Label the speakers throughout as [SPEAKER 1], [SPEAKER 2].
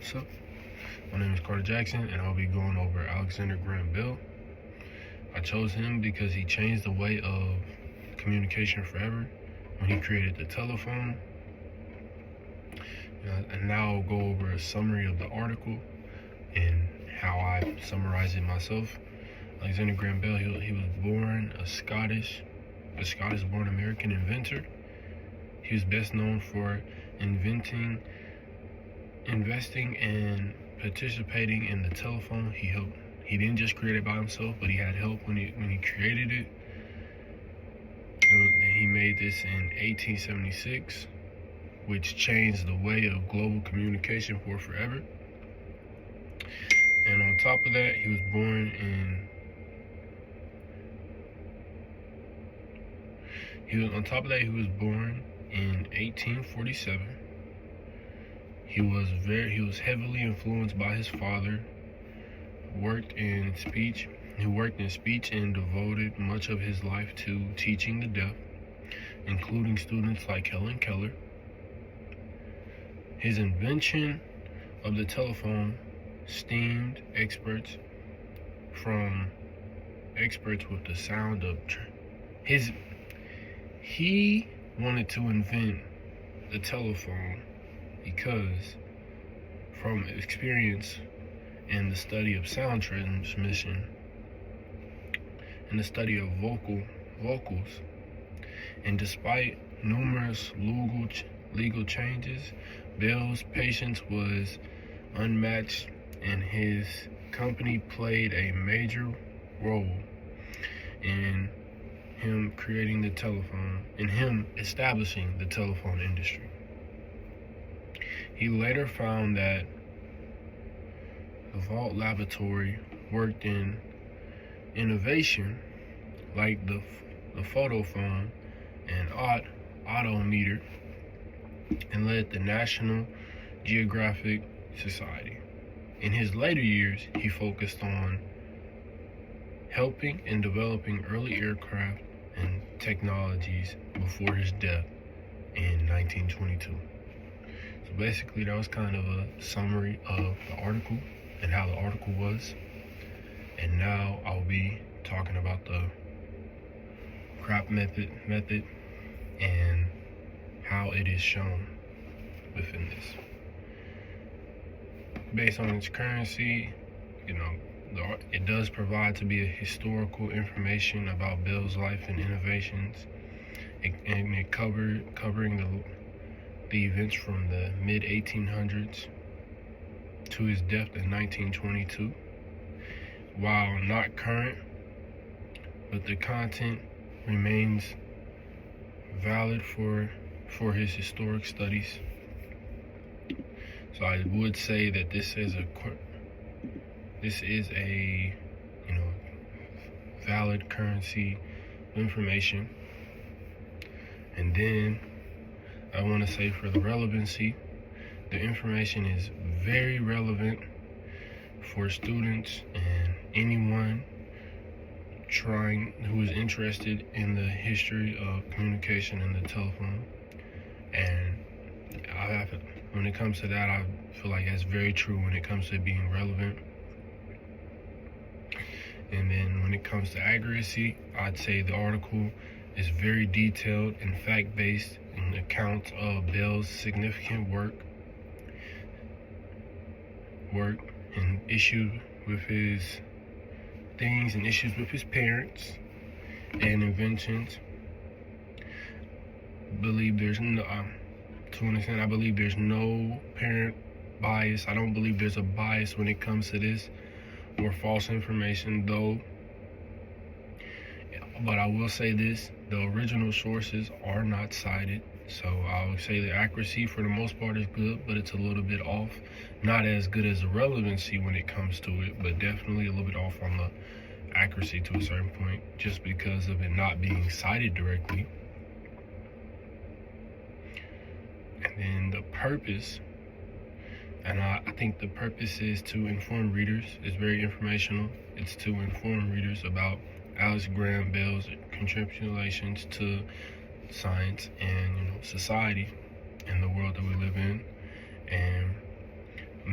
[SPEAKER 1] What's up? My name is Carter Jackson, and I'll be going over Alexander Graham Bell. I chose him because he changed the way of communication forever when he created the telephone. And now I'll go over a summary of the article and how I summarize it myself. Alexander Graham Bell, he was born a Scottish-born American inventor. He was best known for investing, and participating in the telephone. He didn't just create it by himself, but he had help when he created it. He made this in 1876, which changed the way of global communication for forever. And on top of that, he was born in 1847. He was heavily influenced by his father. He worked in speech and devoted much of his life to teaching the deaf, including students like Helen Keller. His invention of the telephone steamed experts with the sound of he wanted to invent the telephone because from experience in the study of sound transmission and the study of vocals, and despite numerous legal changes, Bell's patience was unmatched, and his company played a major role in him creating the telephone, in him establishing the telephone industry. He later found that the Vault Laboratory worked in innovation like the photophone and odometer, and led the National Geographic Society. In his later years, he focused on helping and developing early aircraft and technologies before his death in 1922. So basically, that was kind of a summary of the article and how the article was. And now I'll be talking about the crop method and how it is shown within this. Based on its currency, it does provide to be a historical information about Bell's life and innovations, and covering the events from the mid-1800s to his death in 1922. While not current, but the content remains valid for his historic studies. So I would say that this is a valid currency information. And then I want to say, for the relevancy, the information is very relevant for students and anyone who is interested in the history of communication and the telephone. And when it comes to that, I feel like that's very true when it comes to being relevant. And then when it comes to accuracy, I'd say the article is very detailed and fact-based in accounts of Bell's significant work and issues with his parents and inventions. I believe there's no parent bias. I don't believe there's a bias when it comes to this, or false information, though. But I will say this: the original sources are not cited. So I would say the accuracy for the most part is good, but it's a little bit off. Not as good as the relevancy when it comes to it, but definitely a little bit off on the accuracy to a certain point, just because of it not being cited directly. And then the purpose, and I think the purpose is to inform readers. It's very informational. It's to inform readers about Alex Graham Bell's contributions to science and society and the world that we live in, and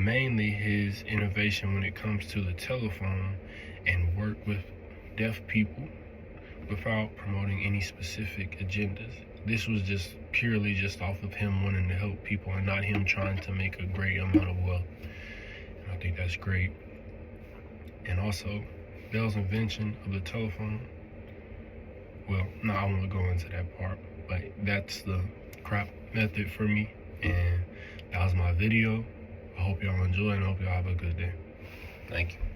[SPEAKER 1] mainly his innovation when it comes to the telephone and work with deaf people without promoting any specific agendas. This was just purely just off of him wanting to help people and not him trying to make a great amount of wealth. And I think that's great. And also, Bell's invention of the telephone, well, no, I won't go into that part, but that's the crap method for me. And that was my video. I hope y'all enjoy and I hope y'all have a good day. Thank you.